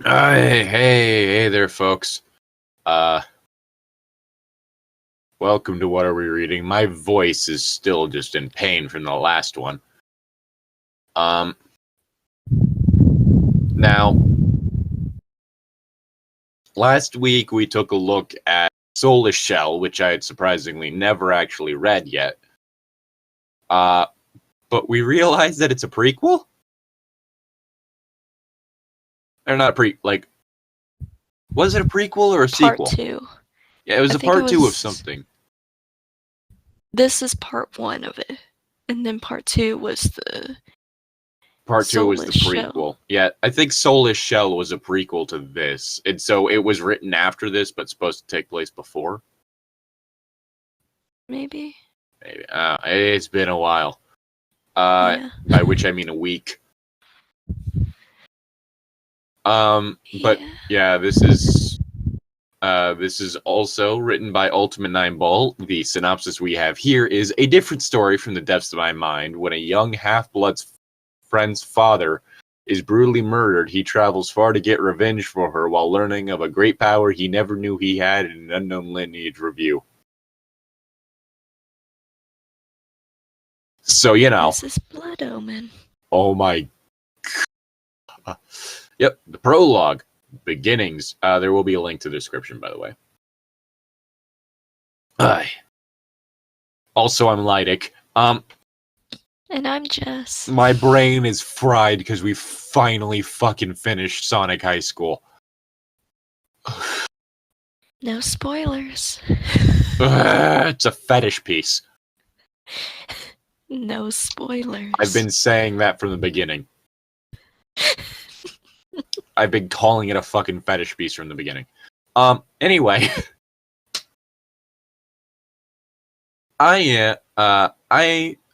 Hey there, folks. Uh, Welcome to What Are We Reading? My voice is still just in pain from the last one. Now, last week we took a look at Soulless Shell, which I had surprisingly never actually read yet. But we realized that it's a prequel? Or not was it a prequel or a sequel? Part 2. Yeah, it was a part 2 of something. This is part 1 of it. And then part 2 was the Part 2 was the Soulless prequel. Shell. Yeah, I think Soulless Shell was a prequel to this. And so it was written after this, but supposed to take place before. Maybe. It's been a while. Yeah. By which I mean a week. But yeah, this is also written by Ultamite Nineball. The synopsis we have here is a different story from the depths of my mind. When a young half-blood's friend's father is brutally murdered, he travels far to get revenge for her while learning of a great power he never knew he had in an unknown lineage review. So, you know. This is Blood Omen. Oh my. Yep, the prologue. Beginnings. There will be a link to the description, by the way. Also, I'm Llytic. And I'm Jess. My brain is fried because we finally fucking finished Sonic High School. No spoilers. It's a fetish piece. No spoilers. I've been saying that from the beginning. I've been calling it a fucking fetish piece from the beginning. Anyway. I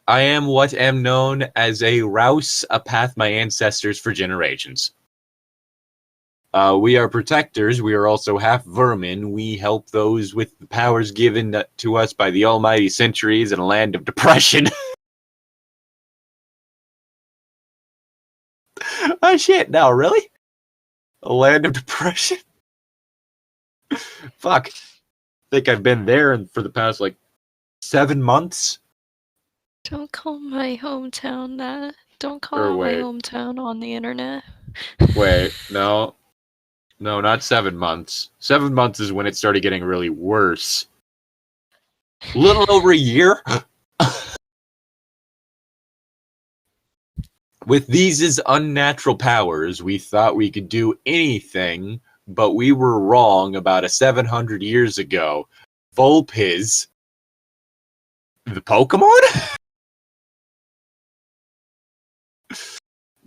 am what am known as a Rouse, a path my ancestors for generations. We are protectors. We are also half vermin. We help those with the powers given to us by the almighty centuries in a land of depression. Oh shit, no, really? A land of depression? Fuck. I think I've been there for the past, 7 months. Don't call my hometown that. Don't call my hometown on the internet. Wait, no. No, not 7 months. 7 months is when it started getting really worse. A little over a year? With these unnatural powers, we thought we could do anything, but we were wrong about 700 years ago. Vulpes, the Pokemon,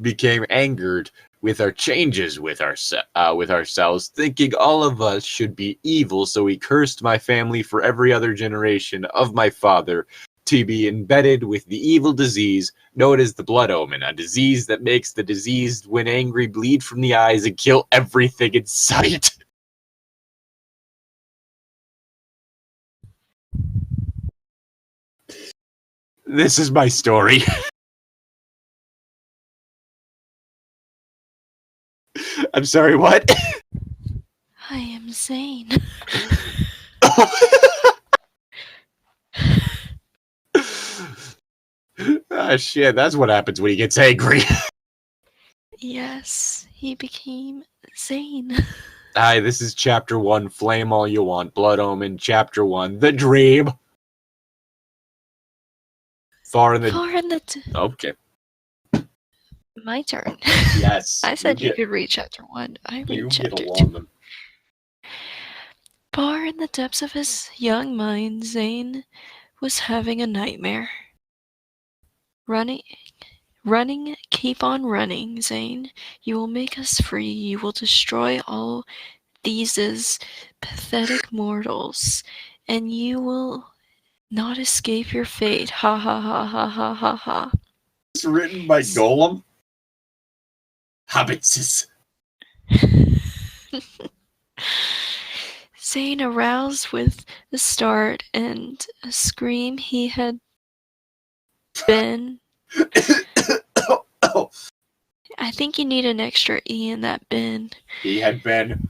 became angered with our changes with ourselves, thinking all of us should be evil, so he cursed my family for every other generation of my father to be embedded with the evil disease known as the Blood Omen, a disease that makes the diseased, when angry, bleed from the eyes and kill everything in sight. This is my story. I'm sorry, what? I am Zane. Ah, shit, that's what happens when he gets angry. Yes, he became Zane. Hi, this is Chapter 1, Flame All You Want, Blood Omen, Chapter 1, The Dream. Okay. My turn. Yes. I said you could read Chapter 1. I read Chapter 2. Far in the depths of his young mind, Zane was having a nightmare. Running, keep on running, Zane. You will make us free. You will destroy all these pathetic mortals, and you will not escape your fate. Ha ha ha ha ha ha ha. It's written by Golem. Hobbitses. Zane aroused with a start and a scream. He had been I think you need an extra E in that bin. He had been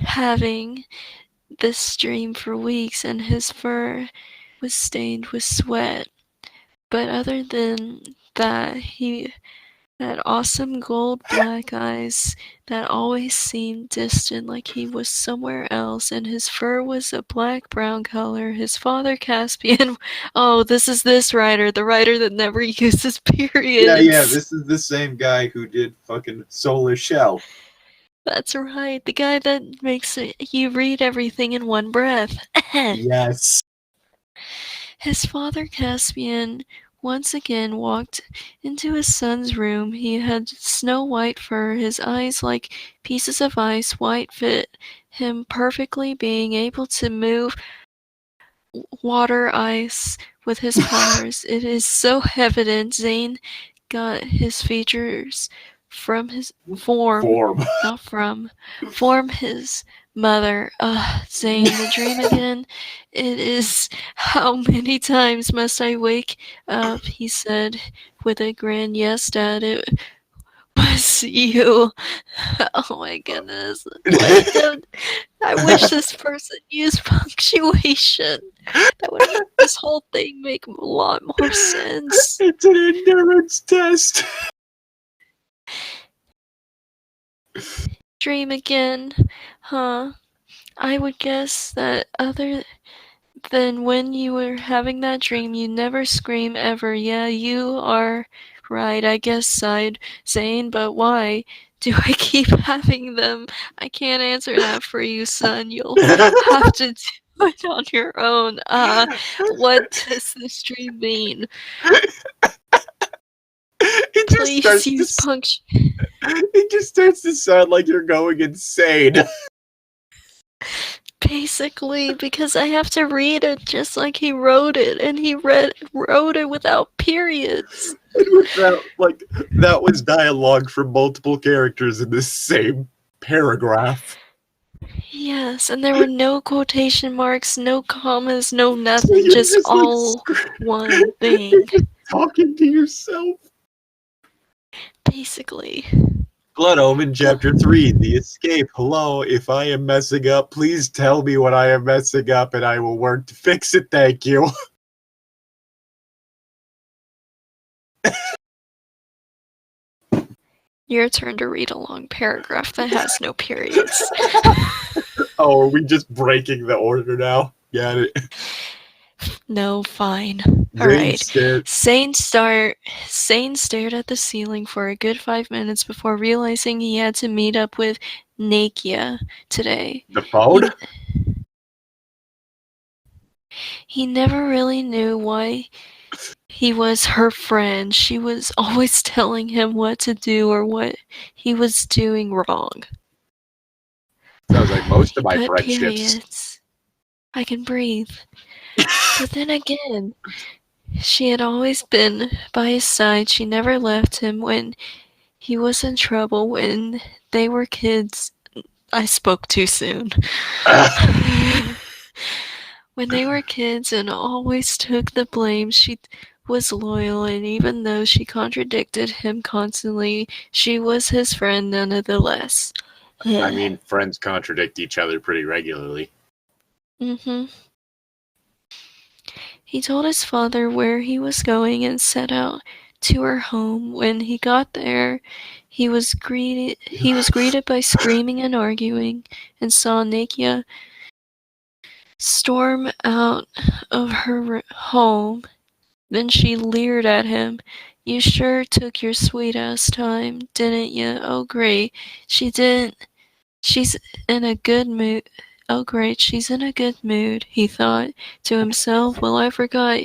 Having this dream for weeks, and his fur was stained with sweat. But other than that, he had awesome gold black eyes that always seemed distant, like he was somewhere else, and his fur was a black-brown color. His father, Caspian, oh, this is this writer, the writer that never uses yeah. periods. This is the same guy who did fucking Soulless Shell. That's right, the guy that makes you read everything in one breath. Yes. His father, Caspian, once again walked into his son's room. He had snow-white fur, his eyes like pieces of ice, white fit him perfectly, being able to move water ice with his powers. It is so evident Zane got his features from his form, Form. not form his mother. Zane, the dream again. It is. How many times must I wake up? He said with a grin. Yes, Dad, it was you. Oh my goodness. Why don't I wish this person used punctuation? That would make this whole thing make a lot more sense. It's an endurance test. Dream again, huh? I would guess that other than when you were having that dream, you never scream ever. Yeah, you are right, I guess, sighed Zane, but why do I keep having them? I can't answer that for you, son. You'll have to do it on your own. What does this dream mean? It just Please starts use to. punctuation. It just starts to sound like you're going insane. Basically, because I have to read it just like he wrote it, and he wrote it without periods. And without, like, that was dialogue from multiple characters in this same paragraph. Yes, and there were no quotation marks, no commas, no So nothing, you're just just like all one you're thing. just talking to yourself. Basically. Blood Omen Chapter 3, The Escape. Hello, if I am messing up, please tell me what I am messing up and I will work to fix it, thank you. Your turn to read a long paragraph that has no periods. Oh, are we just breaking the order now? Got it. No, fine. Zane Alright. stared. Sane stared at the ceiling for a good 5 minutes before realizing he had to meet up with Nakia today. The phone? He never really knew why he was her friend. She was always telling him what to do or what he was doing wrong. Sounds like most of He my put friendships. periods. I can breathe. But then again, she had always been by his side. She never left him when he was in trouble when they were kids. I spoke too soon. When they were kids and always took the blame, she was loyal, and even though she contradicted him constantly, she was his friend nonetheless. I mean, friends contradict each other pretty regularly. Mm-hmm. He told his father where he was going and set out to her home. When he got there, he was greeted by screaming and arguing, and saw Nakia storm out of her home. Then she leered at him. You sure took your sweet ass time, didn't you? Oh great. She didn't. She's in a good mood. Oh great, she's in a good mood, he thought to himself. Well, I forgot.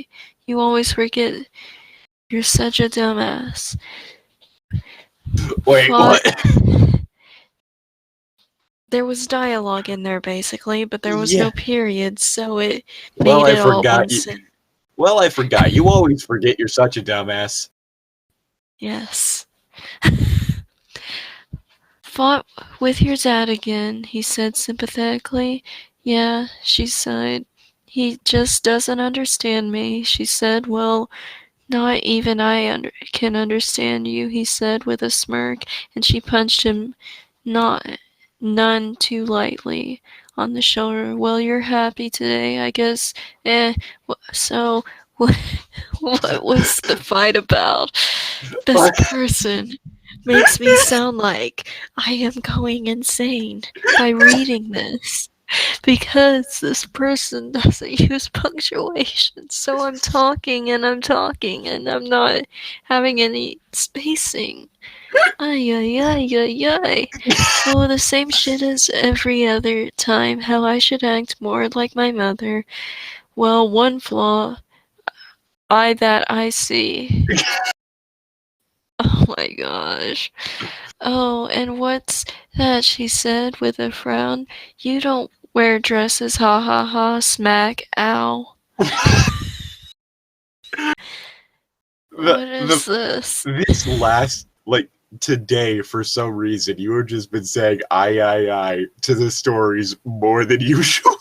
You always forget. You're such a dumbass. Wait, Fought. what? There was dialogue in there basically, but there was Yeah. no period, so it Well, made I it all forgot one you. sentence. Well, I forgot. You always forget you're such a dumbass. Yes. Fought with your dad again, he said sympathetically. Yeah, she sighed. He just doesn't understand me, she said. Well, Not even I can understand you, he said with a smirk, and she punched him none too lightly on the shoulder. Well, you're happy today, I guess. So, what, what was the fight about? This person makes me sound like I am going insane by reading this. Because this person doesn't use punctuation, so I'm talking and I'm talking and I'm not having any spacing. Ay, ay, ay, ay, ay. Oh, the same shit as every other time, how I should act more like my mother. Well, one flaw I see. Oh my gosh. Oh, and what's that, she said with a frown. You don't wear dresses, ha ha ha, smack, ow. the What the is this? this last like today for some reason you have just been saying I to the stories more than usual.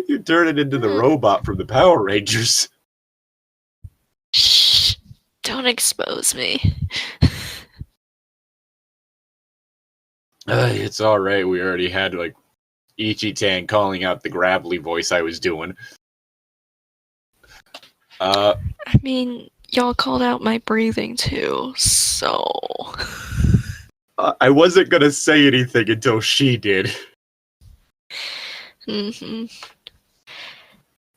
You turn it into the robot from the Power Rangers. Shh, don't expose me. It's all right. We already had like Ichitan calling out the gravelly voice I was doing. I mean, y'all called out my breathing too, so. I wasn't gonna say anything until she did. Mm-hmm.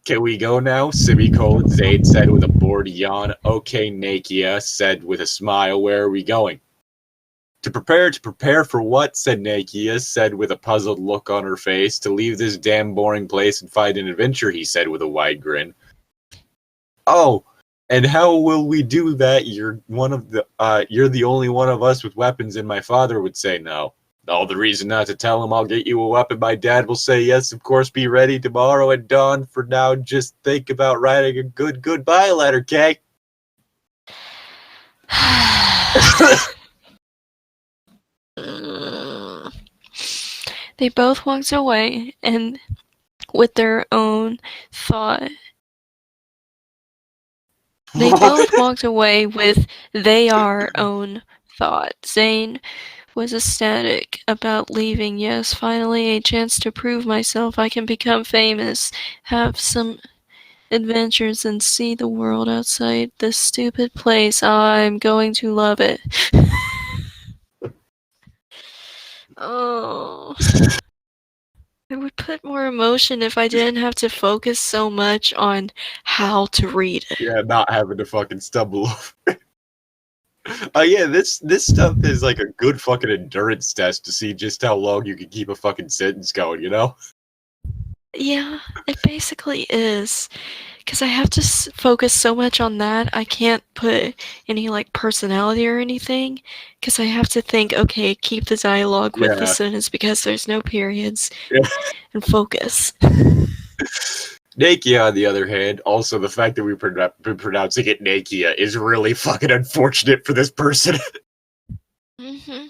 Can we go now? Semicolon, Zaid said with a bored yawn. Okay, Nakia said with a smile. Where are we going? To prepare for what? Said Nakia, said with a puzzled look on her face. To leave this damn boring place and find an adventure, he said with a wide grin. Oh, and how will we do that? You're the only one of us with weapons, and my father would say no. All the reason not to tell him I'll get you a weapon. My dad will say yes, of course, be ready tomorrow at dawn. For now, just think about writing a good goodbye letter, Kay. They both walked away, and with their own thought. They both walked away with their own thought. Zane was ecstatic about leaving. Yes, finally a chance to prove myself. I can become famous, have some adventures, and see the world outside this stupid place. I'm going to love it. Oh. It would put more emotion if I didn't have to focus so much on how to read it. Yeah, not having to fucking stumble over. Yeah, this stuff is like a good fucking endurance test to see just how long you can keep a fucking sentence going, you know? Yeah, it basically is. Because I have to focus so much on that, I can't put any, like, personality or anything. Because I have to think, okay, keep the dialogue with the Yeah. sentence because there's no periods. Yeah. And focus. Nakia, on the other hand, also the fact that we've been pronouncing it Nakia is really fucking unfortunate for this person. Mm-hmm.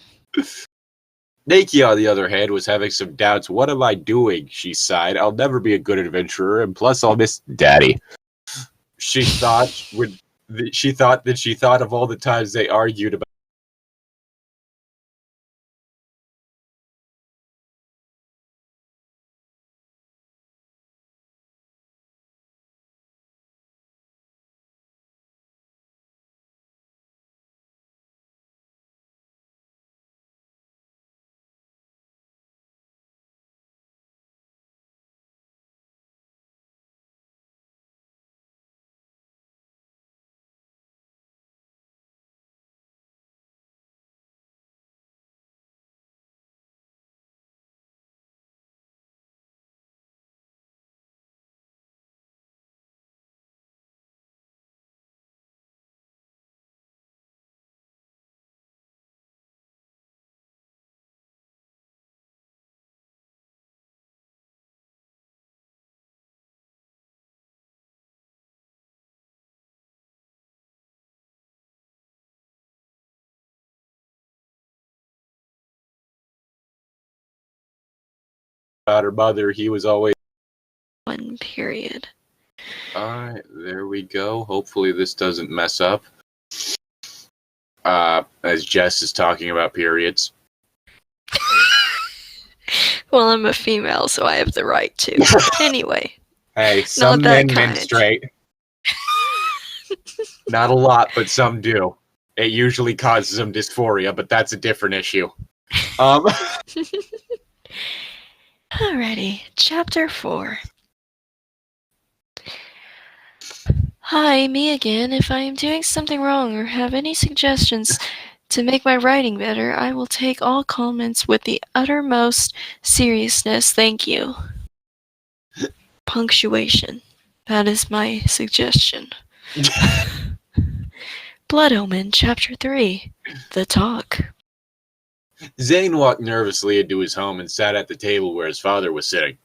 Nakia, on the other hand, was having some doubts. What am I doing? She sighed. I'll never be a good adventurer, and plus I'll miss Daddy. She thought of all the times they argued about her mother. He was always One period. Alright, there we go. Hopefully this doesn't mess up. As Jess is talking about periods. Well, I'm a female, so I have the right to. Anyway. Hey, Not some that men kind. menstruate. Not a lot, but some do. It usually causes them dysphoria, but that's a different issue. Alrighty, Chapter 4. Hi, me again. If I am doing something wrong or have any suggestions to make my writing better, I will take all comments with the uttermost seriousness. Thank you. Punctuation. That is my suggestion. Blood Omen, Chapter 3. The Talk. Zane walked nervously into his home and sat at the table where his father was sitting.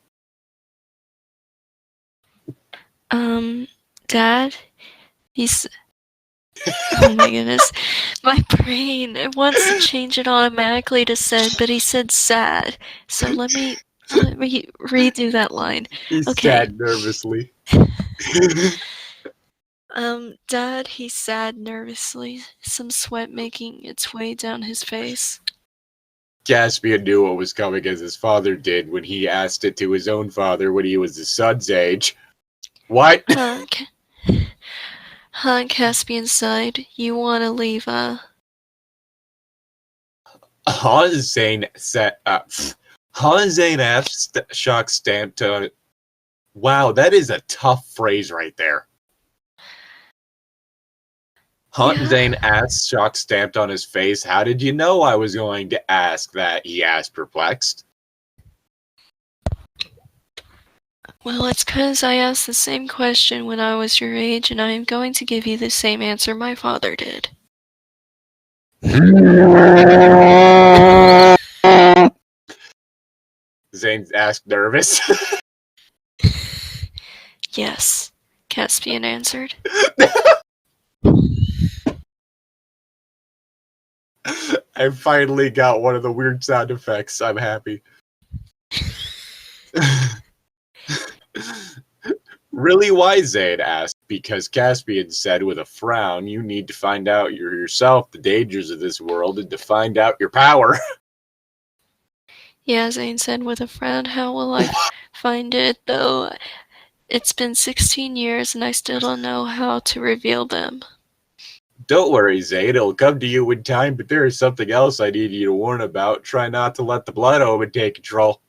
Dad? He's... Oh my goodness. My brain, it wants to change it automatically to said, but he said sad. So let me redo that line. He Okay. sat nervously. Dad, he sat nervously, some sweat making its way down his face. Caspian knew what was coming as his father did when he asked it to his own father when he was his son's age. What? Caspian sighed. You want to leave, Zane said, Zane asked, shock stamped on it. Wow, that is a tough phrase right there. Zane asked, shock stamped on his face. How did you know I was going to ask that? He asked, perplexed. Well, it's 'cause I asked the same question when I was your age, and I am going to give you the same answer my father did. Zane asked, nervous. Yes, Caspian answered. I finally got one of the weird sound effects. I'm happy. Really, why? Zane asked. Because Caspian said with a frown, you need to find out yourself the dangers of this world and to find out your power. Yeah, Zane said with a frown. How will I find it, though? It's been 16 years and I still don't know how to reveal them. Don't worry, Zane. It'll come to you in time, but there is something else I need you to warn about. Try not to let the blood omen take control.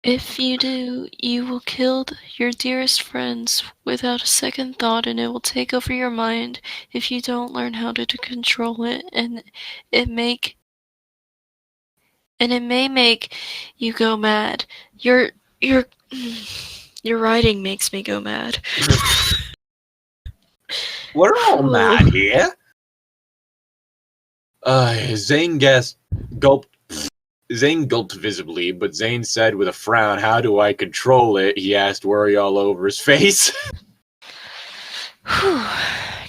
If you do, you will kill your dearest friends without a second thought, and it will take over your mind if you don't learn how to control it, and it may make you go mad. Your writing makes me go mad. We're all mad here. Zane gulped. Zane gulped visibly, but Zane said with a frown, how do I control it? He asked, worry all over his face.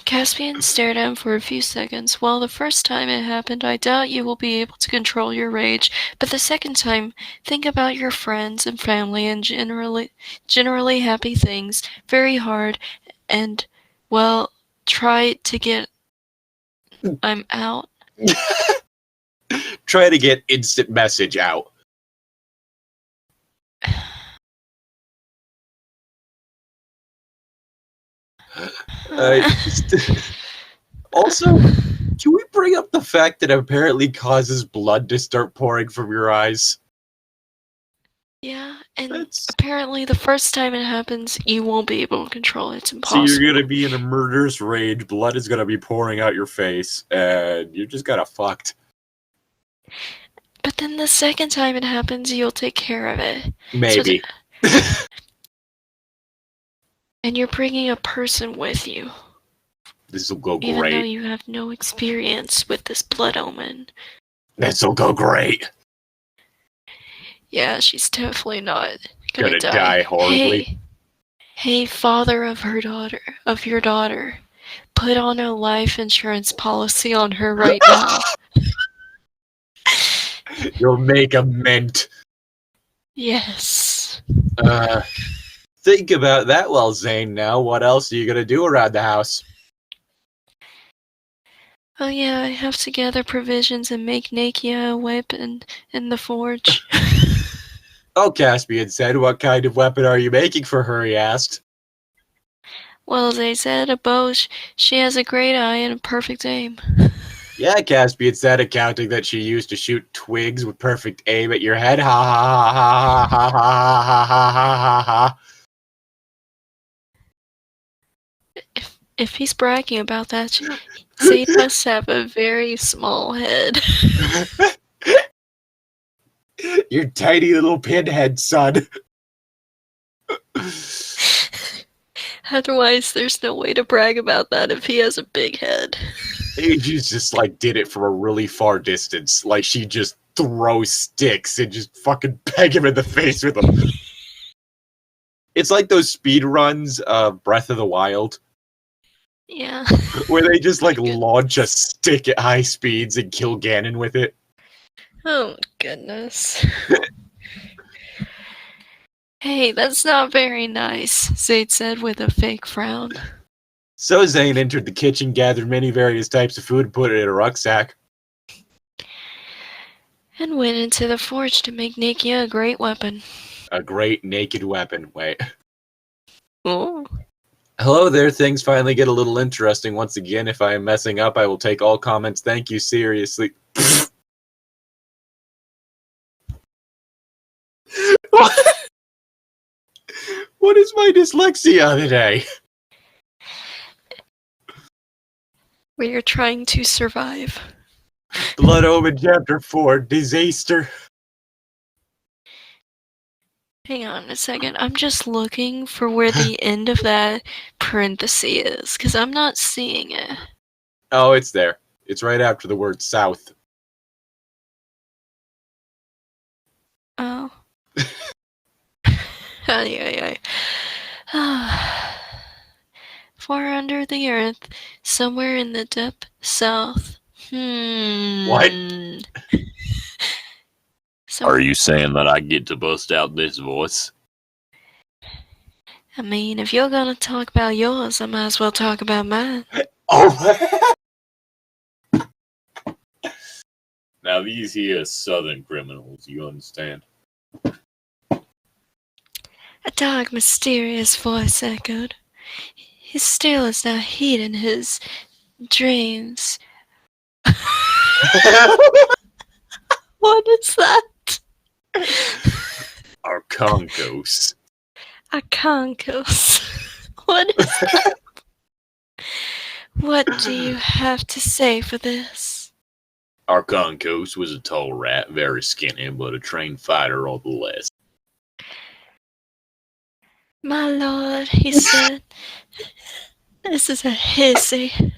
Caspian stared at him for a few seconds. Well, the first time it happened, I doubt you will be able to control your rage, but the second time, think about your friends and family and generally happy things. Very hard, and, well, try to get... I'm out. Try to get instant message out. Also, can we bring up the fact that it apparently causes blood to start pouring from your eyes? Yeah, and apparently the first time it happens, you won't be able to control it. It's impossible. So you're gonna be in a murderous rage, blood is gonna be pouring out your face, and you're just kinda fucked. But then the second time it happens, you'll take care of it. Maybe. And you're bringing a person with you. This'll go great. Even though you have no experience with this blood omen. This'll go great. Yeah, she's definitely not gonna die horribly. Hey, father of your daughter, put on a life insurance policy on her right now. You'll make a mint. Yes. Think about that while Zane now. What else are you gonna do around the house? Oh yeah, I have to gather provisions and make Nakia a weapon in the forge. Oh, Caspian said, what kind of weapon are you making for her, he asked. Well, they said a bow. She has a great eye and a perfect aim. Yeah, Caspian said, accounting that she used to shoot twigs with perfect aim at your head. Ha ha ha ha ha ha ha ha ha ha ha. If he's bragging about that, Zayd must have a very small head. Your tiny little pinhead, son. Otherwise, there's no way to brag about that if he has a big head. He just like did it from a really far distance. Like she just throws sticks and just fucking peg him in the face with them. It's like those speed runs of Breath of the Wild. Yeah. Where they just like launch a stick at high speeds and kill Ganon with it. Oh my goodness. Hey, that's not very nice, Zayd said with a fake frown. So Zane entered the kitchen, gathered many various types of food, and put it in a rucksack. And went into the forge to make Nakia a great weapon. A great naked weapon. Wait. Oh. Hello there, things finally get a little interesting once again. If I am messing up, I will take all comments. Thank you, seriously. What is my dyslexia today? We are trying to survive. Blood Omen Chapter 4, Disaster. Hang on a second. I'm just looking for where the end of that parenthesis is, because I'm not seeing it. Oh, it's there. It's right after the word south. Oh. Ay. Far under the earth, somewhere in the deep south. What? Are you saying that I get to bust out this voice? I mean, if you're gonna talk about yours, I might as well talk about mine. Oh. Now these here southern criminals, you understand? A dark, mysterious voice echoed. He still is now hidden his dreams. What is that? Our Conchos. A concourse. What is that? What do you have to say for this? Our Conchos was a tall rat, very skinny, but a trained fighter all the less. My lord, he said, this is a hissy.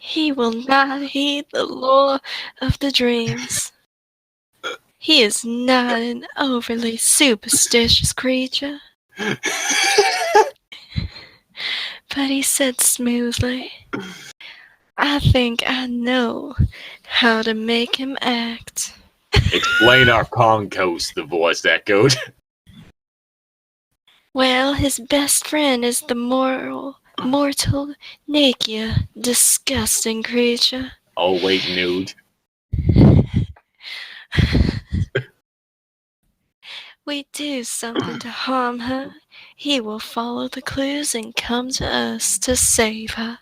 He will not heed the law of the dreams. He is not an overly superstitious creature. But he said smoothly, I think I know how to make him act. Explain our Conchos, the voice echoed. Well, his best friend is the mortal Nakia, disgusting creature. Always nude. We do something to harm her, he will follow the clues and come to us to save her.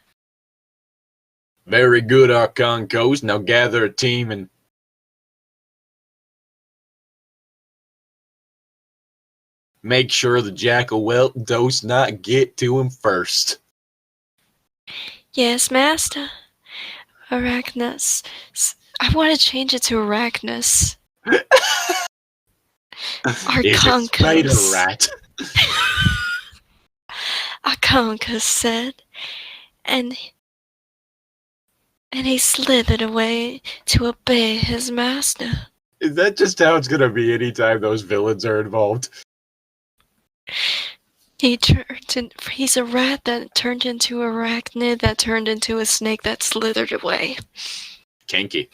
Very good, our Conchos. Now gather a team and make sure the jackal does not get to him first. Yes, master. Arachnus. I want to change it to Arachnus. It's a spider Arconcus. rat. Arconcus said, and he slithered away to obey his master. Is that just how it's gonna be anytime those villains are involved? He's a rat that turned into a arachnid that turned into a snake that slithered away. Kinky.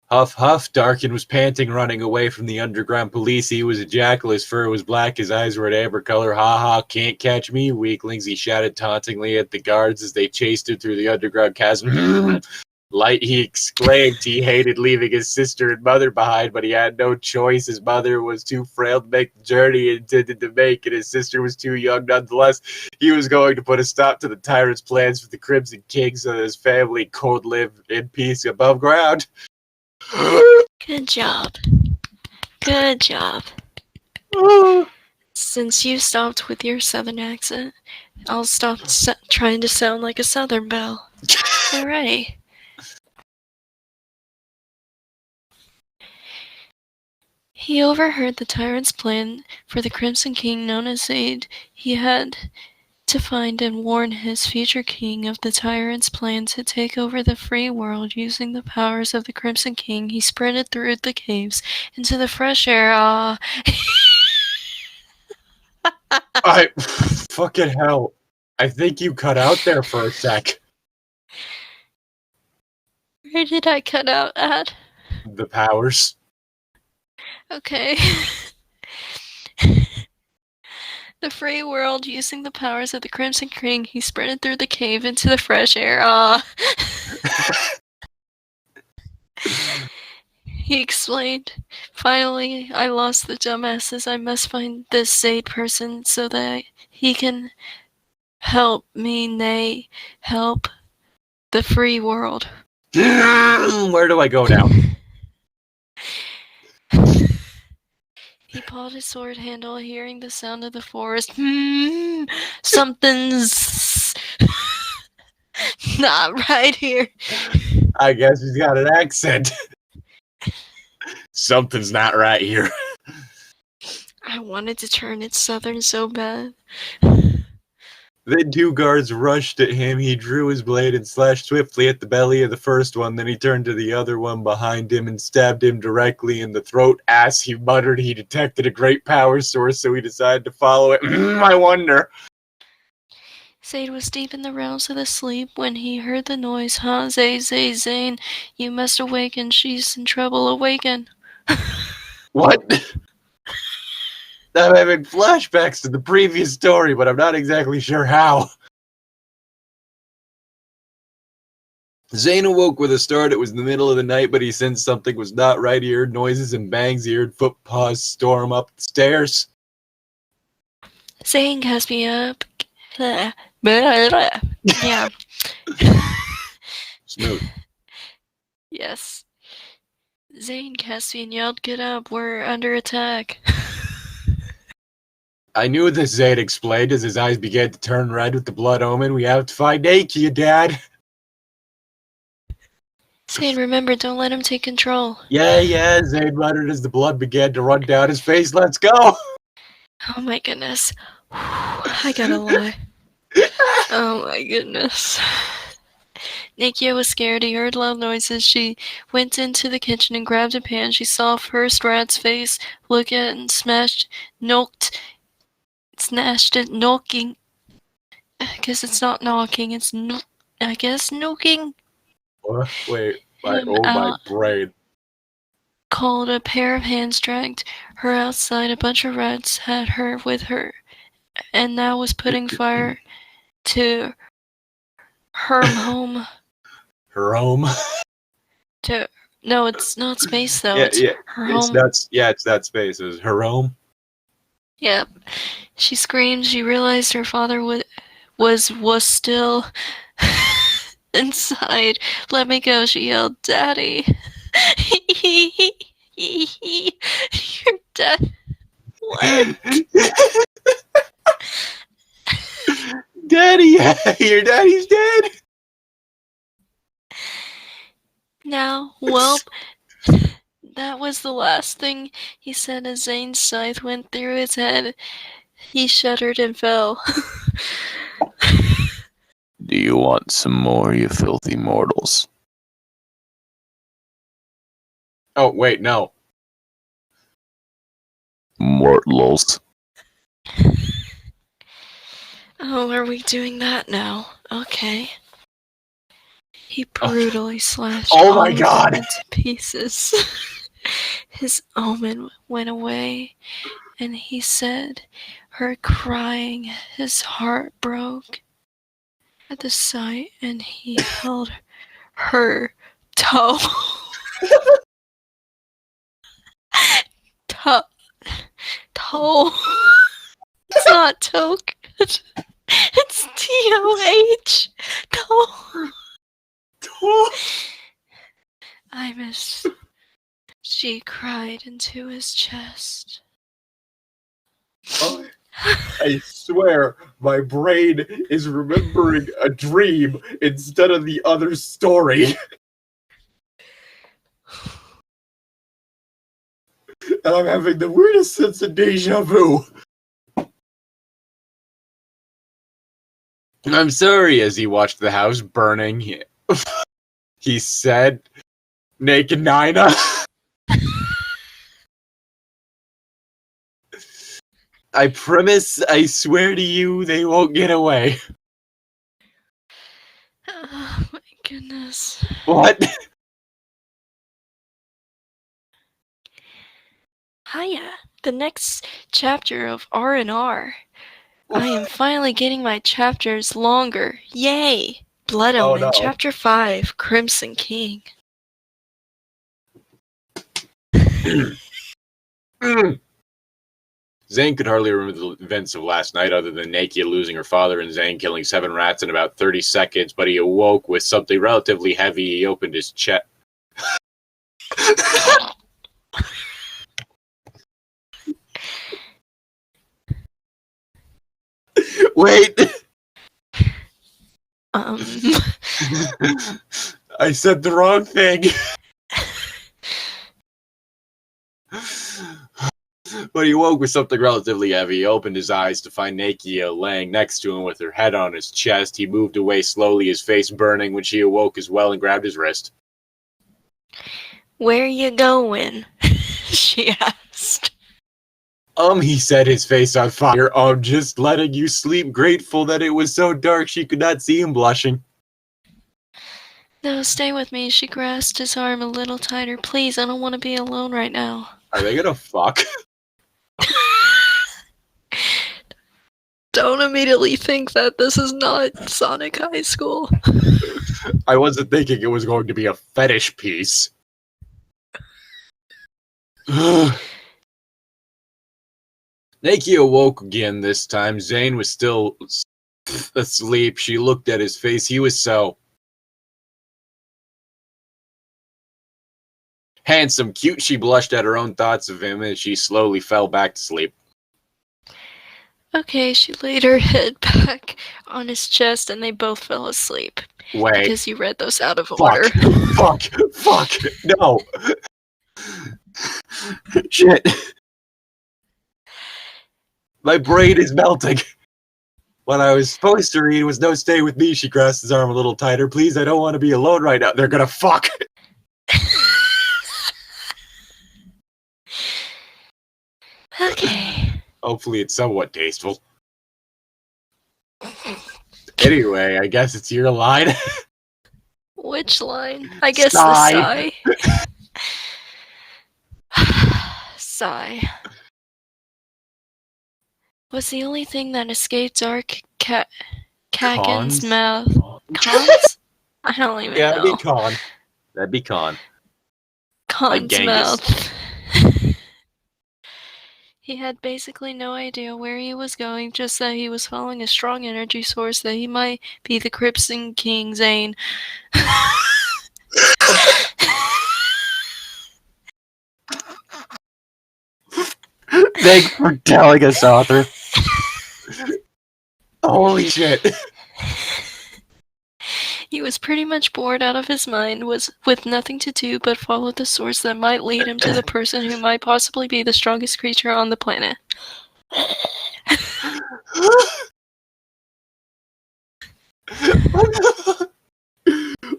Huff, huff, Darkin was panting, running away from the underground police. He was a jackal, his fur was black, his eyes were an amber color. Ha ha, can't catch me, weaklings, he shouted tauntingly at the guards as they chased him through the underground chasm. Light, he exclaimed. He hated leaving his sister and mother behind, but he had no choice. His mother was too frail to make the journey he intended to make, and his sister was too young nonetheless. He was going to put a stop to the tyrant's plans for the Crimson King so that his family could live in peace above ground. Good job. Good job. Since you stopped with your southern accent, I'll stop trying to sound like a southern belle. Alrighty. He overheard the tyrant's plan for the Crimson King known as Zaid. He had to find and warn his future king of the tyrant's plan to take over the free world using the powers of the Crimson King. He sprinted through the caves into the fresh air. Fucking hell. I think you cut out there for a sec. Where did I cut out at? The powers. Okay. The free world using the powers of the Crimson King. He sprinted through the cave into the fresh air. He explained, finally, I lost the dumbasses. I must find this Zaid person so that he can help me, nay, help the free world. Where do I go now? He pawed his sword handle, hearing the sound of the forest. Something's not right here. I guess he's got an accent. Something's not right here. I wanted to turn it southern so bad. Then two guards rushed at him. He drew his blade and slashed swiftly at the belly of the first one. Then he turned to the other one behind him and stabbed him directly in the throat. As he muttered, he detected a great power source, so he decided to follow it. I wonder. Zaid was deep in the realms of the sleep when he heard the noise. Huh, Zane, you must awaken. She's in trouble. Awaken. What? I'm having flashbacks to the previous story, but I'm not exactly sure how. Zane awoke with a start. It was the middle of the night, but he sensed something was not right. He heard noises and bangs. He heard footpaws storm up the stairs. Zane cast me up. Yeah. Smooth. Yes. Zane cast me and yelled, "Get up, we're under attack." I knew this, Zane explained as his eyes began to turn red with the blood omen. We have to find Akia, Dad. Zane, remember, don't let him take control. Yeah, Zane muttered as the blood began to run down his face. Let's go! Oh my goodness. I gotta lie. Oh my goodness. Nakia was scared. He heard loud noises. She went into the kitchen and grabbed a pan. She saw first Rat's face, look at it, and snatched it, knocking. I guess it's not knocking, it's knocking. What? Wait, My brain. Called a pair of hands dragged her outside. A bunch of rats had her with her, and now was putting fire to her home. Her home? No, it's not space though. Yeah, it's her home. It's that space. It was her home. Yep. She screamed. She realized her father was still inside. Let me go, she yelled. Daddy. You're dead. What? Daddy, your daddy's dead. Now, well, that was the last thing he said as Zane's scythe went through his head. He shuddered and fell. Do you want some more, you filthy mortals? Oh, wait, no. Mortals. Oh, are we doing that now? Okay. He brutally slashed Oh all my of God. them into pieces. His Omen went away, and he said, her crying, his heart broke at the sight, and he held her toe. toe. Toe. It's not toke. It's TOH. Toe. I miss. She cried into his chest. I swear, my brain is remembering a dream instead of the other story. And I'm having the weirdest sense of deja vu. I'm sorry, as he watched the house burning, he said, Naked Nina. I promise, I swear to you, they won't get away. Oh my goodness. What? Hiya. The next chapter of R&R. I am finally getting my chapters longer. Yay! Blood Oh, Omen, no. Chapter 5, Crimson King. Zane could hardly remember the events of last night other than Nakia losing her father and Zane killing 7 rats in about 30 seconds, but he awoke with something relatively heavy. He opened his chest. Wait! I said the wrong thing. But he woke with something relatively heavy. He opened his eyes to find Nakia laying next to him with her head on his chest. He moved away slowly, his face burning, when she awoke as well and grabbed his wrist. Where you going? She asked. He said, his face on fire. Just letting you sleep, grateful that it was so dark she could not see him blushing. No, stay with me. She grasped his arm a little tighter. Please, I don't want to be alone right now. Are they gonna fuck? Don't immediately think that this is not Sonic High School. I wasn't thinking it was going to be a fetish piece. Nakia awoke again this time. Zane was still asleep. She looked at his face. He was so handsome, cute. She blushed at her own thoughts of him, and she slowly fell back to sleep. Okay, she laid her head back on his chest and they both fell asleep. Wait. Because you read those out of order. Fuck, no. Shit. My brain is melting. What I was supposed to read was no, stay with me. She grasped his arm a little tighter. Please, I don't want to be alone right now. They're gonna fuck. Okay. Hopefully it's somewhat tasteful. Anyway, I guess it's your line. Which line? I guess Sigh. the sigh. Sigh. Was the only thing that escaped Dark Kagan's mouth. Cons? I don't even know. Yeah, that'd be con. That'd be con. Con's Like mouth. He had basically no idea where he was going, just that he was following a strong energy source that he might be the Crimson King Zane. Thanks for telling us, Arthur. Holy shit. He was pretty much bored out of his mind, was with nothing to do but follow the source that might lead him to the person who might possibly be the strongest creature on the planet.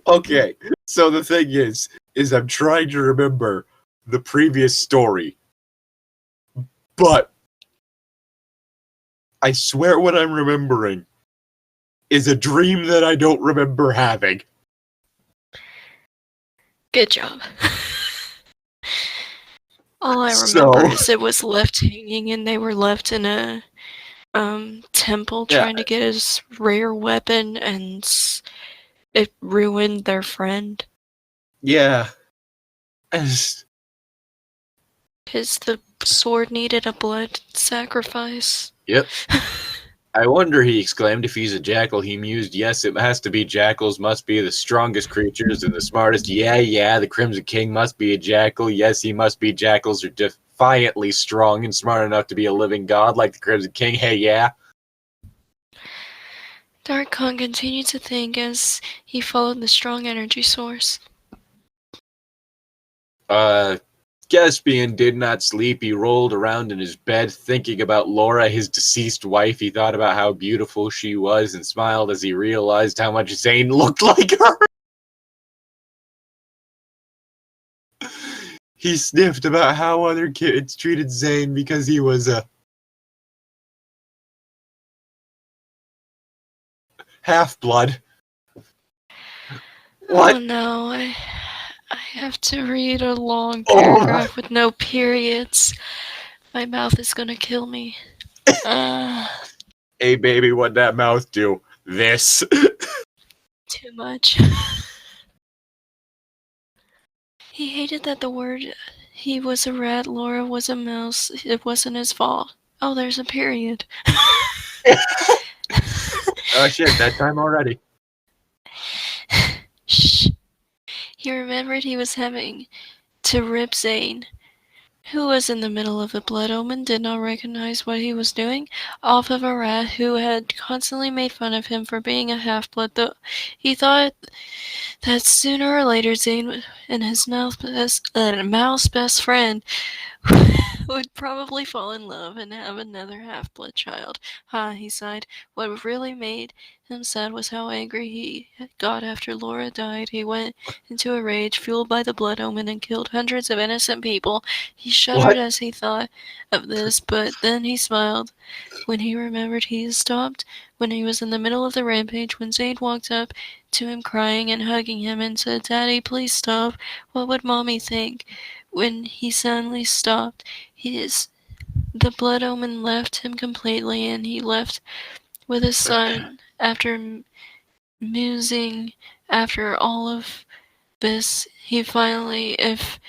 Okay, so the thing is I'm trying to remember the previous story, but I swear what I'm remembering is a dream that I don't remember having. Good job. All I So- remember is it was left hanging and they were left in a temple Yeah. trying to get his rare weapon and it ruined their friend. Yeah. As- Because the sword needed a blood sacrifice. Yep. I wonder, he exclaimed, if he's a jackal. He mused, yes, it has to be. Jackals must be the strongest creatures and the smartest. Yeah, the Crimson King must be a jackal. Yes, he must be. Jackals are defiantly strong and smart enough to be a living god like the Crimson King. Hey, yeah. Dark Khan continued to think as he followed the strong energy source. Caspian did not sleep. He rolled around in his bed thinking about Laura, his deceased wife. He thought about how beautiful she was and smiled as he realized how much Zane looked like her. He sniffed about how other kids treated Zane because he was a half-blood. What? Oh no, I have to read a long Oh. paragraph with no periods. My mouth is gonna kill me. Hey, baby, what'd that mouth do? This. Too much. He hated that the word he was a rat, Laura was a mouse. It wasn't his fault. Oh, there's a period. Oh shit, that time already. Shh. He remembered he was having to rip Zane, who was in the middle of the blood omen, did not recognize what he was doing, off of a rat who had constantly made fun of him for being a half-blood, though he thought that sooner or later Zane and his mouse best friend would probably fall in love and have another half-blood child. He sighed. What really made him sad was how angry he got after Laura died. He went into a rage, fueled by the blood omen, and killed hundreds of innocent people. He shuddered as he thought of this, but then he smiled when he remembered he had stopped when he was in the middle of the rampage, when Zane walked up to him crying and hugging him and said, "Daddy, please stop. What would Mommy think?" When he suddenly stopped, the blood omen left him completely, and he left with his son after musing. After all of this, he finally, if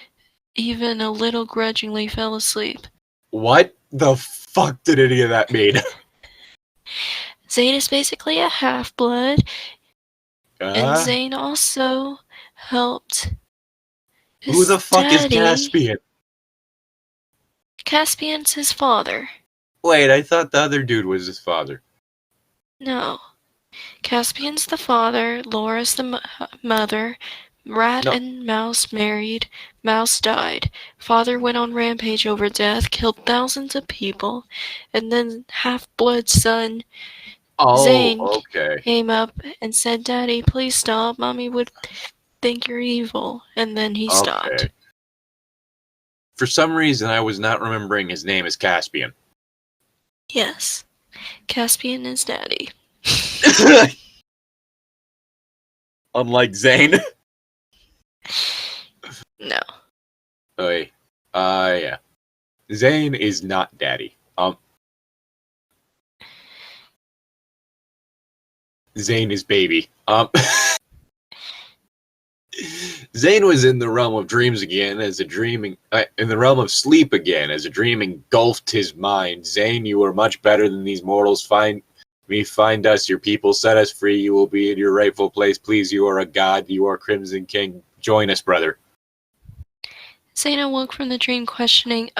even a little grudgingly, fell asleep. What the fuck did any of that mean? Zane is basically a half-blood, and Zane also helped his Who the fuck is daddy. Caspian? Caspian's his father. Wait, I thought the other dude was his father. No. Caspian's the father, Laura's the mother. Rat No. and Mouse married. Mouse died. Father went on rampage over death, killed thousands of people, and then half-blood son Zane Okay. came up and said, "Daddy, please stop. Mommy would think you're evil." And then he stopped. Okay. For some reason, I was not remembering his name as Caspian. Yes. Caspian is daddy. Unlike Zane. No. Oh, yeah. Zane is not daddy. Zane is baby. Zane was in the realm of dreams again as in the realm of sleep again as a dream engulfed his mind. Zane, you are much better than these mortals. Find us, your people, set us free. You will be in your rightful place. Please, you are a god. You are Crimson King. Join us, brother. Zane awoke from the dream questioning,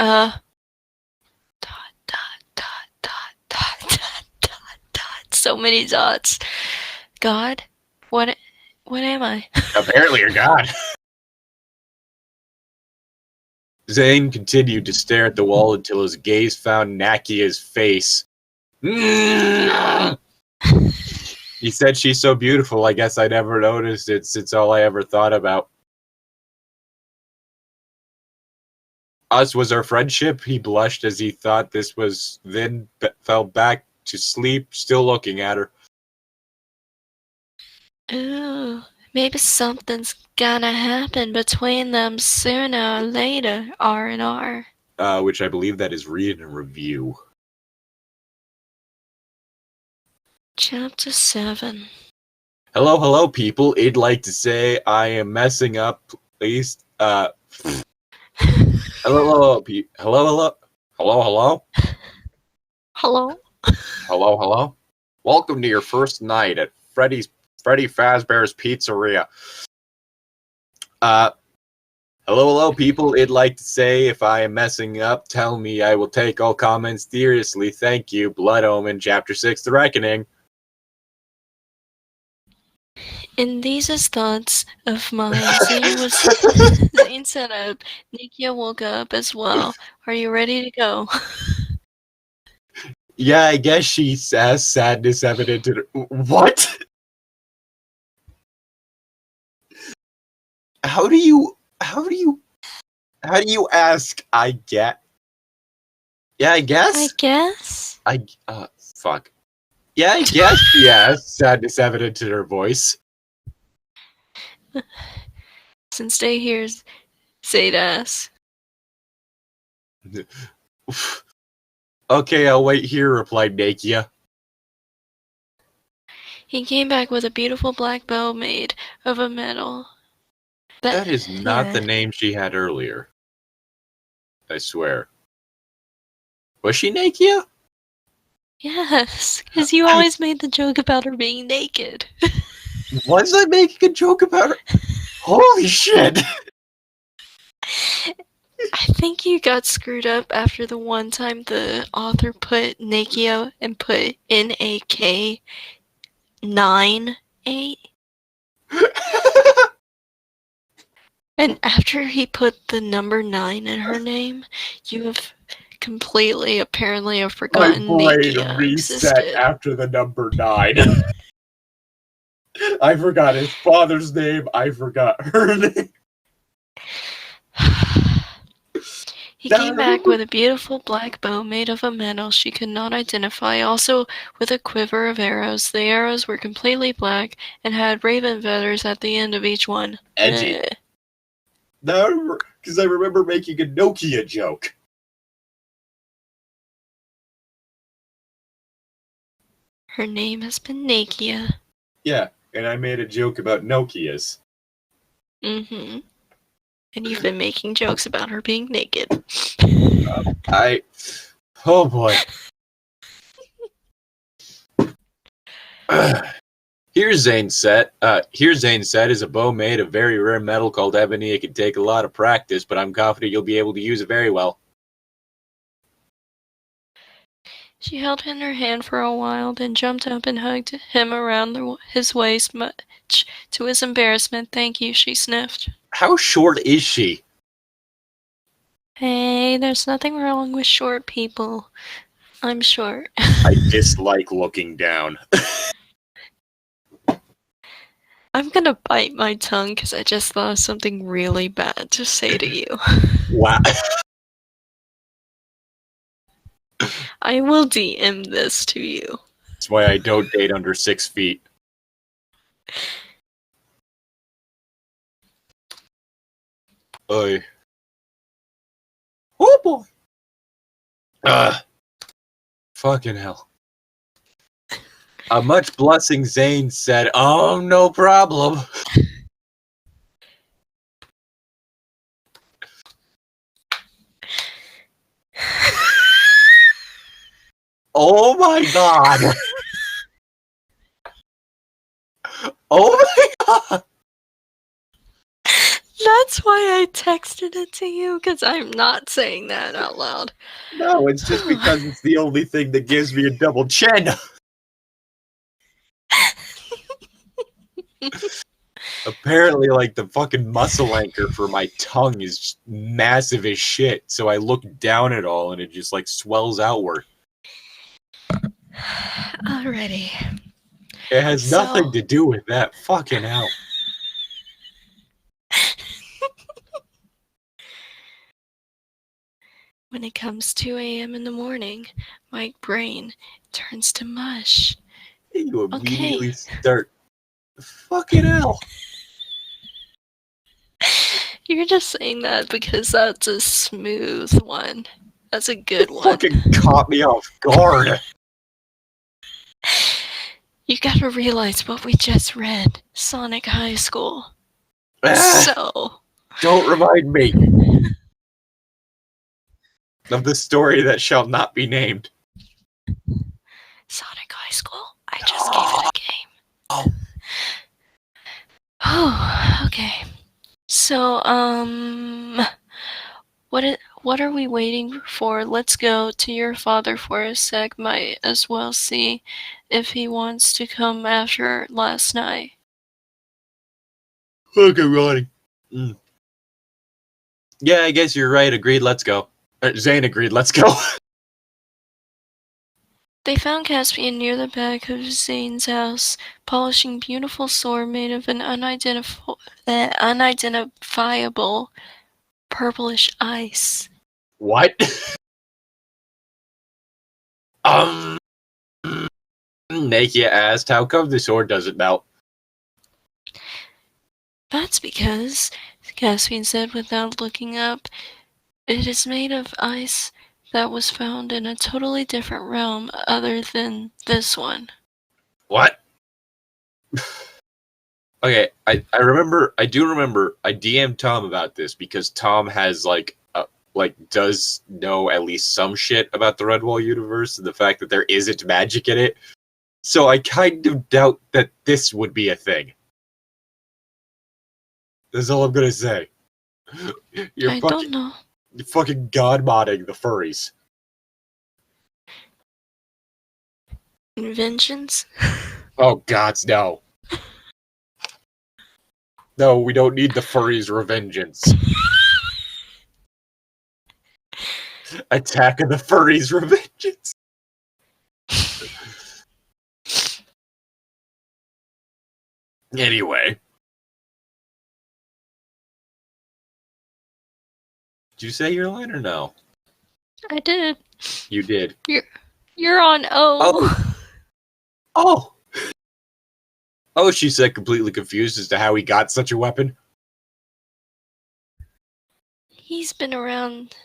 so many dots. God? What am I? Apparently you're God. Zane continued to stare at the wall until his gaze found Nakia's face. He said, "She's so beautiful, I guess I never noticed it. It's all I ever thought about. Us was our friendship." He blushed as he thought this was, then fell back to sleep, still looking at her. Ooh, Maybe something's gonna happen between them sooner or later, R&R. Which I believe that is read and review. Chapter 7. Hello, people. I'd like to say I am messing up. Please, hello, hello. Hello. Welcome to your first night at Freddy Fazbear's Pizzeria. Hello, people. I'd like to say if I am messing up, tell me. I will take all comments seriously. Thank you. Blood Omen, Chapter 6, The Reckoning. In these thoughts of mine, Zane sat up. Nikia woke up as well. Are you ready to go? Yeah, I guess she says sadness evident in her. What? How do you ask? I get. Yeah, I guess. Fuck. Yeah, I guess she has sadness evident in her voice. Since stay here, Zade asks. Okay, I'll wait here, replied Nakia. He came back with a beautiful black bow made of a metal. That is not the name she had earlier. I swear. Was she Nakia? Yes, because you always made the joke about her being naked. Was I making a joke about her? Holy shit! I think you got screwed up after the one time the author put Nakia and put NAK 9-8. And after he put the number 9 in her name, you have completely, apparently, have forgotten Nakia existed. After the number 9. I forgot his father's name. I forgot her name. He came back with a beautiful black bow made of a metal she could not identify, also with a quiver of arrows. The arrows were completely black and had raven feathers at the end of each one. Edgy. No, because I remember making a Nokia joke. Her name has been Nakia. Yeah, and I made a joke about Nokias. Mm-hmm. And you've been making jokes about her being naked. Oh boy. Here's Zane's set. Is a bow made of very rare metal called ebony. It can take a lot of practice, but I'm confident you'll be able to use it very well. She held it in her hand for a while, then jumped up and hugged him around his waist, much to his embarrassment. Thank you, she sniffed. How short is she? Hey, there's nothing wrong with short people. I'm short. I dislike looking down. I'm gonna bite my tongue because I just thought of something really bad to say to you. Wow. I will DM this to you. That's why I don't date under 6 feet. Oy. Oh boy. Fucking hell. A much blessing Zane said, "Oh, no problem." Oh my god. Oh my god. That's why I texted it to you, because I'm not saying that out loud. No, it's just because it's the only thing that gives me a double chin. Apparently, like, the fucking muscle anchor for my tongue is massive as shit, so I look down at all and it just, like, swells outward. Alrighty. It has nothing to do with that. Fucking hell. When it comes 2 a.m. in the morning, my brain turns to mush. You immediately start. Fucking hell. You're just saying that because that's a smooth one. That's a good one. Fucking caught me off guard. You gotta realize what we just read. Sonic High School. Ah, So... don't remind me of the story that shall not be named. Sonic High School? I just gave it a game. Oh. Oh, okay. So, what are we waiting for? Let's go to your father for a sec. Might as well see if he wants to come after last night. Okay, Ronnie. Yeah, I guess you're right. Agreed, let's go. Zane agreed, let's go. They found Caspian near the back of Zane's house, polishing beautiful sword made of an unidentifiable purplish ice. What? Nakia asked, how come the sword doesn't melt? That's because, Caspian said without looking up, it is made of ice that was found in a totally different realm other than this one. What? Okay, I do remember, I DM'd Tom about this because Tom has, does know at least some shit about the Redwall universe and the fact that there isn't magic in it. So I kind of doubt that this would be a thing. That's all I'm gonna say. I don't know. You're fucking god-modding the furries. Vengeance? Oh gods, no. No, we don't need the furries' revengeance. Attack of the furries' revengeance. Anyway. Did you say your line or no? I did. You did. You're on O. Oh! Oh, she said, completely confused as to how he got such a weapon. He's been around,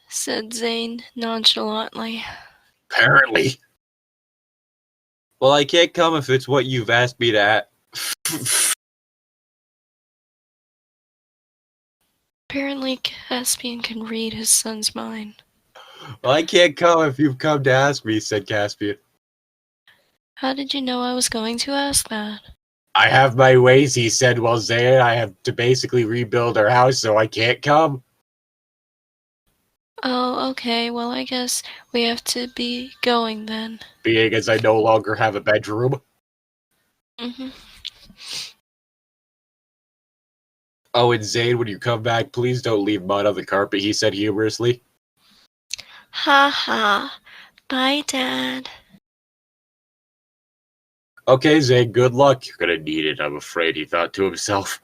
said Zane nonchalantly. Apparently. Well, I can't come if it's what you've asked me to Apparently Caspian can read his son's mind. Well, I can't come if you've come to ask me, said Caspian. How did you know I was going to ask that? I have my ways, he said, while Zane, I have to basically rebuild our house, so I can't come. Oh, okay, well I guess we have to be going then. Being as I no longer have a bedroom. Mm-hmm. Oh, and Zane, when you come back, please don't leave mud on the carpet, he said humorously. Ha ha. Bye, Dad. Okay, Zane, good luck. You're gonna need it, I'm afraid, he thought to himself.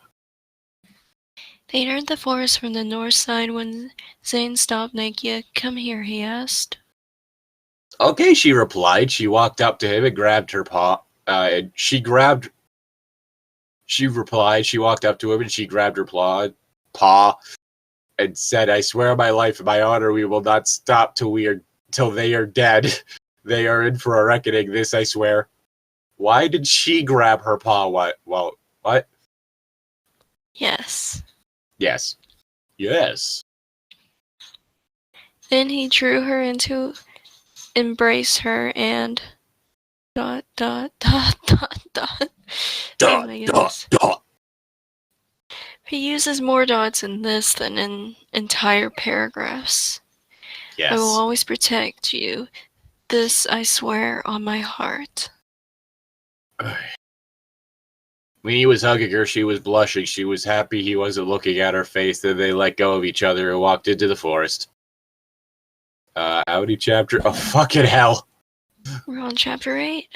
They entered the forest from the north side when Zane stopped Nakia. Come here, he asked. Okay, she replied. She walked up to him and grabbed her paw. She replied. She walked up to him and she grabbed her paw and said, I swear on my life and my honor, we will not stop till they are dead. They are in for a reckoning, this I swear. Why did she grab her paw? What? Yes. Yes. Yes. Then he drew her into embrace her and ... Oh my goodness. He uses more dots in this than in entire paragraphs. Yes. I will always protect you. This I swear on my heart. When he was hugging her, she was blushing. She was happy he wasn't looking at her face. Then they let go of each other and walked into the forest. Howdy, chapter. Oh, fucking hell. We're on chapter 8?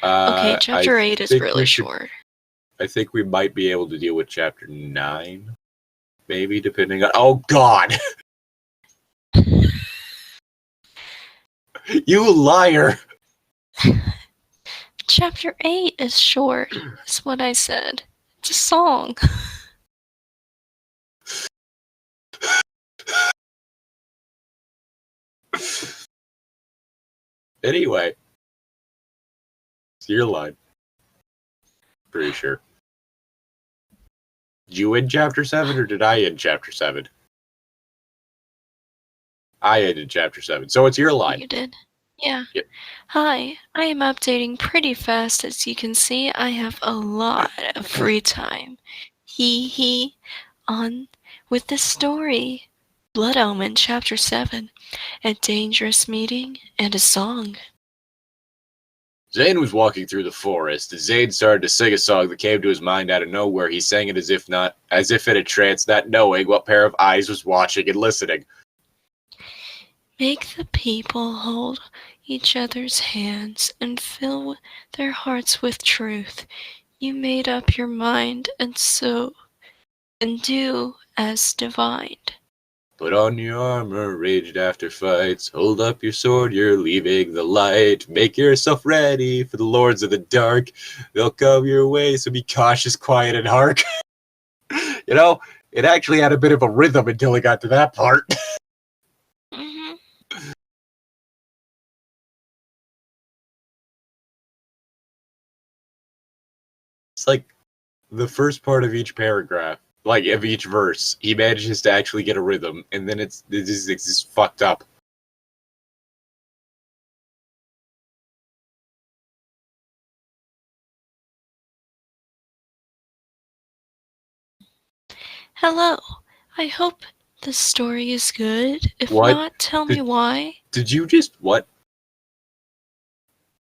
Okay, chapter 8 is really short. I think we might be able to deal with chapter 9. Maybe, depending on... Oh, God! You liar! Chapter 8 is short, is what I said. It's a song. Anyway, it's your line. Pretty sure. Did you end chapter 7 or did I end chapter 7? I ended chapter 7, so it's your line. You did. Yeah. Yep. Hi, I am updating pretty fast. As you can see, I have a lot of free time. He on with the story. Blood Omen, Chapter 7. A dangerous meeting and a song. Zane was walking through the forest, and Zane started to sing a song that came to his mind out of nowhere. He sang it as if in a trance, not knowing what pair of eyes was watching and listening. Make the people hold each other's hands and fill their hearts with truth. You made up your mind and do as divined. Put on your armor, raged after fights. Hold up your sword, you're leaving the light. Make yourself ready for the lords of the dark. They'll come your way, so be cautious, quiet, and hark. You know, it actually had a bit of a rhythm until it got to that part. Mm-hmm. It's like the first part of each paragraph, like of each verse, he manages to actually get a rhythm, and then it's just fucked up. Hello. I hope the story is good. If What? not, tell me why. Did you just what?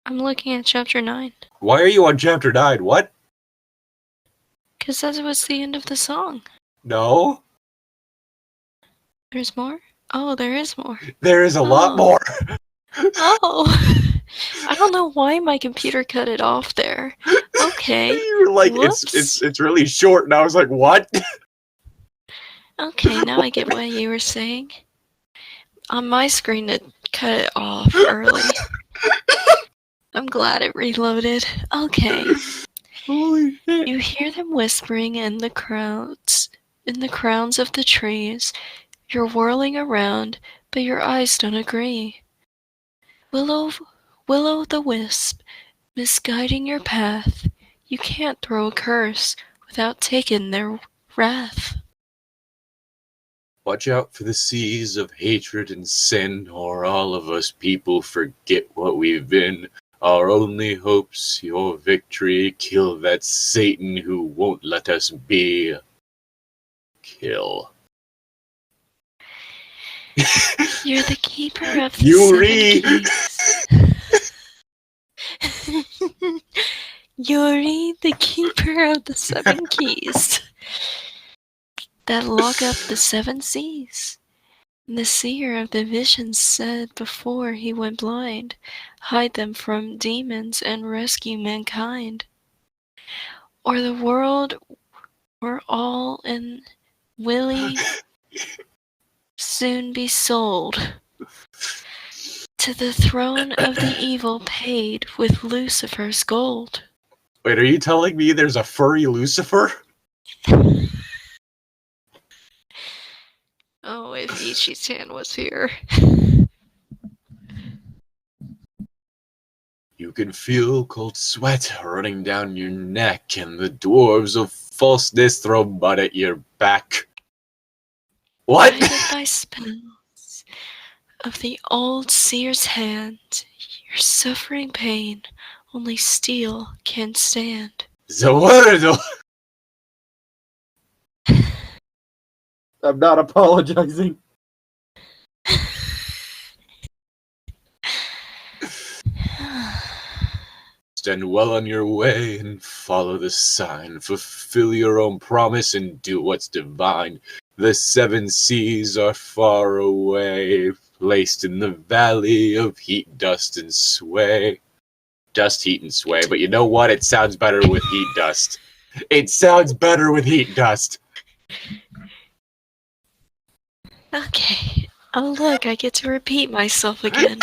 I'm looking at chapter 9. Why are you on chapter 9? What? Because that was the end of the song. No, There's more? Oh, there is more. there is a lot Oh. more. Oh. I don't know why my computer cut it off there. Okay. You were like, Whoops. it's really short, and I was like, what? Okay, now I get what you were saying. On my screen, it cut it off early. I'm glad it reloaded. Okay. Holy shit. You hear them whispering in the crowns of the trees. You're whirling around, but your eyes don't agree. Willow the wisp, misguiding your path. You can't throw a curse without taking their wrath. Watch out for the seas of hatred and sin, or all of us people forget what we've been. Our only hope's your victory. Kill that Satan who won't let us be. Kill. You're the keeper of the Yuri! 7 keys. Yuri, the keeper of the 7 keys that lock up the 7 seas. The seer of the visions said before he went blind, hide them from demons and rescue mankind. Or the world were all in Willie soon be sold to the throne of the evil paid with Lucifer's gold. Wait, are you telling me there's a furry Lucifer? Oh, if Ichi-chan was here. You can feel cold sweat running down your neck, and the dwarves of falseness throw mud at your back. What? Guided by spells of the old seer's hand, your suffering pain only steel can stand. Zawardo! I'm not apologizing. Stand well on your way and follow the sign. Fulfill your own promise and do what's divine. The 7 seas are far away, placed in the valley of heat, dust, and sway. Dust, heat, and sway, but you know what? It sounds better with heat dust. It sounds better with heat dust. Okay. Oh look, I get to repeat myself again.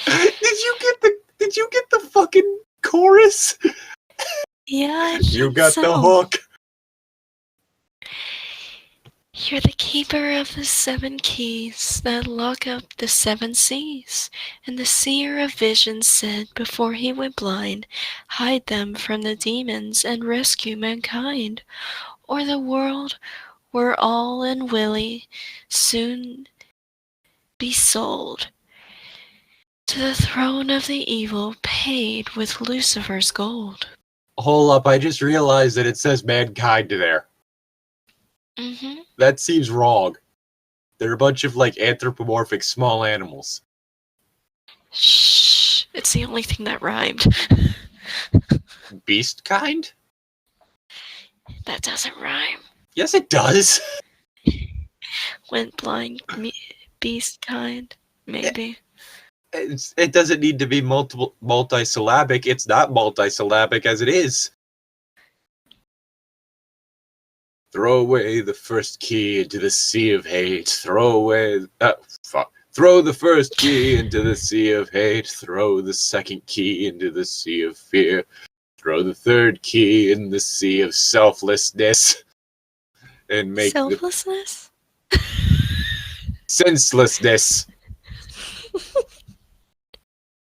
Did you get the fucking chorus? Yeah, I You think got so. the hook. You're the keeper of the 7 keys that lock up the 7 seas. And the seer of visions said before he went blind, hide them from the demons and rescue mankind, or the world were all and willy soon be sold to the throne of the evil, paid with Lucifer's gold. Hold up, I just realized that it says mankind there. Mm-hmm. That seems wrong. They're a bunch of, like, anthropomorphic small animals. Shh, it's the only thing that rhymed. Beast kind? That doesn't rhyme. Yes, it does. Went blind, beast kind, maybe. It doesn't need to be multisyllabic. It's not multisyllabic as it is. Throw away the first key into the sea of hate. Throw the first key into the sea of hate. Throw the second key into the sea of fear. Throw the third key in the sea of selflessness. And make Selflessness? senselessness.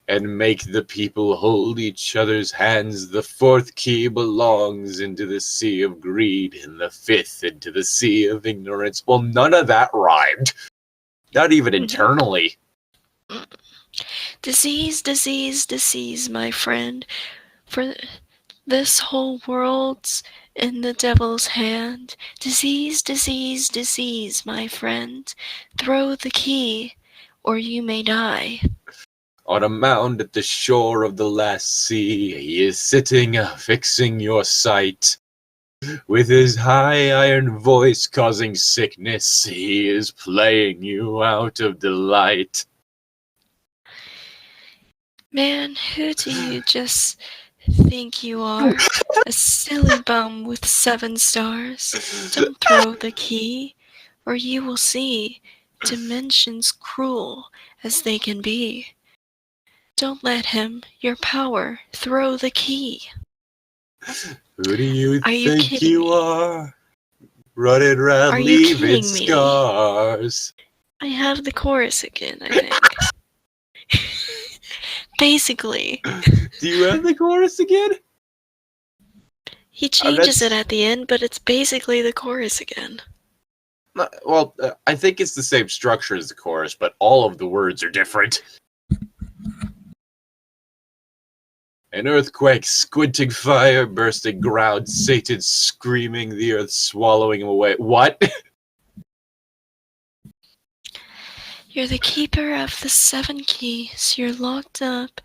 And make the people hold each other's hands. The fourth key belongs into the sea of greed, and the fifth into the sea of ignorance. Well, none of that rhymed. Not even internally. Disease, disease, disease, my friend. For this whole world's in the devil's hand. Disease, disease, disease, my friend. Throw the key, or you may die. On a mound at the shore of the last sea, he is sitting, fixing your sight. With his high iron voice causing sickness, he is playing you out of delight. Man, who do you just think you are? A silly bum with 7 stars? Don't throw the key, or you will see dimensions cruel as they can be. Don't let him, your power, throw the key. Who do you Are you think kidding you me? are? Running around Are you leaving kidding me? scars. I have the chorus again, I think. Basically. Do you have the chorus again? He changes it at the end, but it's basically the chorus again. Well, I think it's the same structure as the chorus, but all of the words are different. An earthquake, squinting fire, bursting ground, Satan screaming, the earth swallowing him away. What? You're the keeper of the 7 keys. You locked up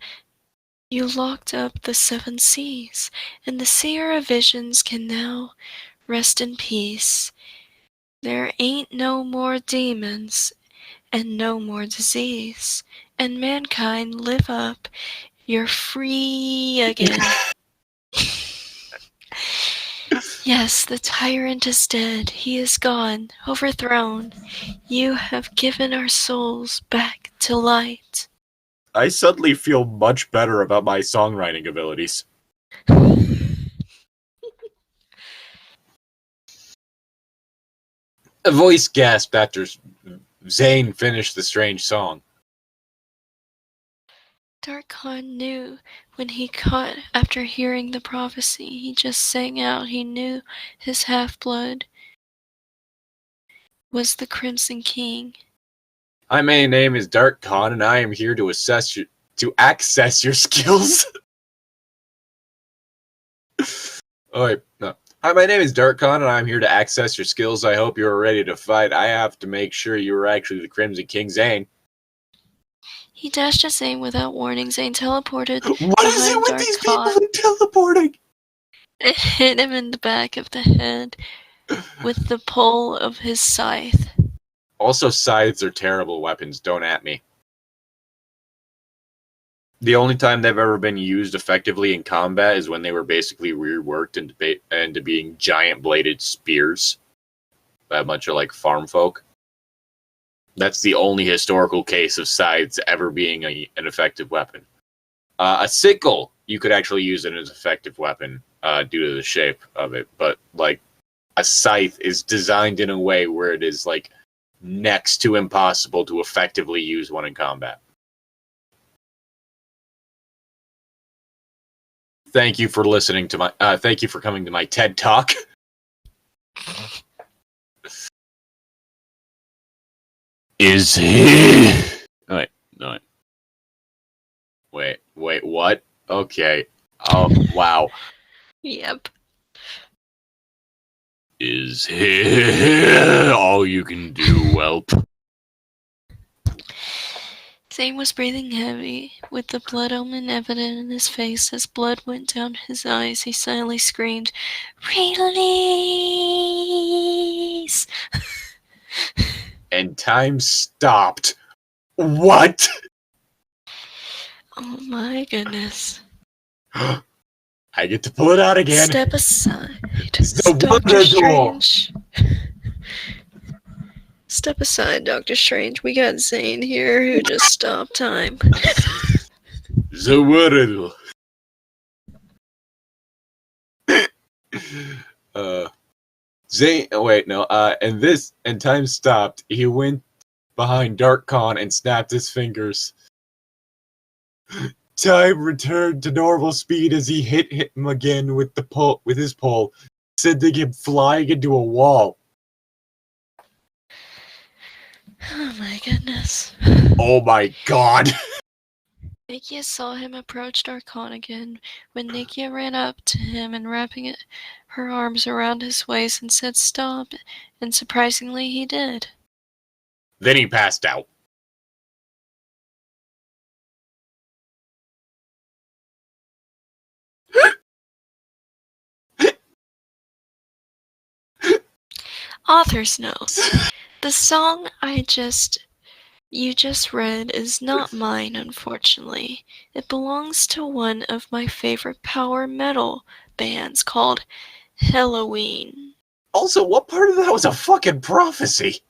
the 7 seas, and the seer of visions can now rest in peace. There ain't no more demons and no more disease, and mankind live up. You're free again. Yes, the tyrant is dead. He is gone, overthrown. You have given our souls back to light. I suddenly feel much better about my songwriting abilities. A voice gasped after Zane finished the strange song. Dark Khan knew when he caught after hearing the prophecy. He just sang out. He knew his half-blood was the Crimson King. Hi, my name is Dark Khan, and I am here to access your skills. Oh wait, no. Hi, my name is Dark Khan, and I'm here to access your skills. I hope you're ready to fight. I have to make sure you are actually the Crimson King Zane. He dashed at Zane without warning. Zane teleported What is it behind with Dark these Khan people teleporting? and hit him in the back of the head with the pole of his scythe. Also, scythes are terrible weapons. Don't at me. The only time they've ever been used effectively in combat is when they were basically reworked into being giant bladed spears by a bunch of like farm folk. That's the only historical case of scythes ever being an effective weapon. A sickle, you could actually use it as an effective weapon due to the shape of it, but like a scythe is designed in a way where it is like next to impossible to effectively use one in combat. Thank you for listening to my. Thank you for coming to my TED Talk. Is he? Oh, wait, what? Okay. Oh, wow. Yep. Is he all you can do, whelp? Zane was breathing heavy, with the blood omen evident in his face. As blood went down his eyes, he silently screamed, "Release!" And time stopped. What? Oh my goodness. I get to pull it out again. Step aside, The Doctor Wonder Door. Strange. Step aside, Doctor Strange. We got Zane here who just stopped time. The world. Zane. Oh, wait, no. And time stopped. He went behind Dark Con and snapped his fingers. Time returned to normal speed as he hit him again with his pole, sending him flying into a wall. Oh my goodness. Oh my god. Nikia saw him approach Darkon again when Nikia ran up to him and wrapping her arms around his waist and said stop, and surprisingly he did. Then he passed out. Author's note. The song you just read is not mine, unfortunately. It belongs to one of my favorite power metal bands called Halloween. Also, what part of that was a fucking prophecy?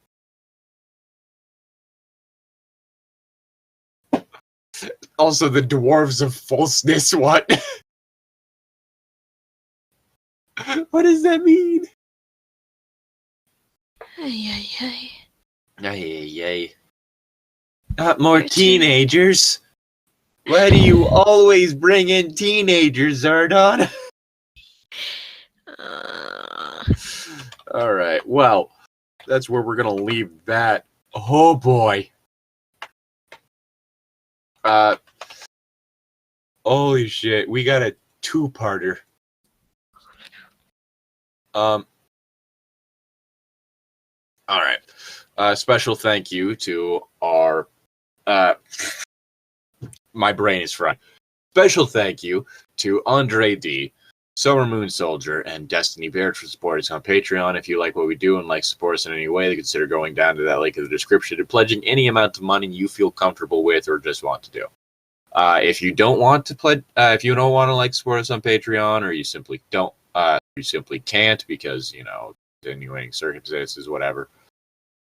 Also, the dwarves of falseness, what? What does that mean? Ay, ay, ay. Ay. Not more You're too- teenagers. Why do you always bring in teenagers, Zardon? Alright, well, that's where we're gonna leave that. Oh boy. Holy shit, we got a two-parter. Alright. Special thank you to our, my brain is fried. Special thank you to Andre D, Summer Moon Soldier, and Destiny Bear for supporting us on Patreon. If you like what we do and like support us in any way, consider going down to that link in the description and pledging any amount of money you feel comfortable with or just want to do. If you don't want to pledge, if you don't want to like support us on Patreon, or you simply don't, you simply can't because extenuating circumstances, whatever.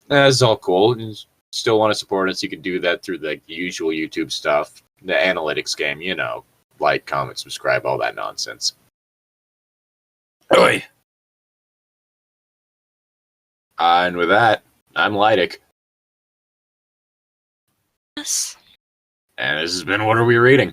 That's all cool. You still want to support us? You can do that through the usual YouTube stuff, the analytics game, like, comment, subscribe, all that nonsense. Oi. And with that, I'm Llytic. Yes. And this has been What Are We Reading?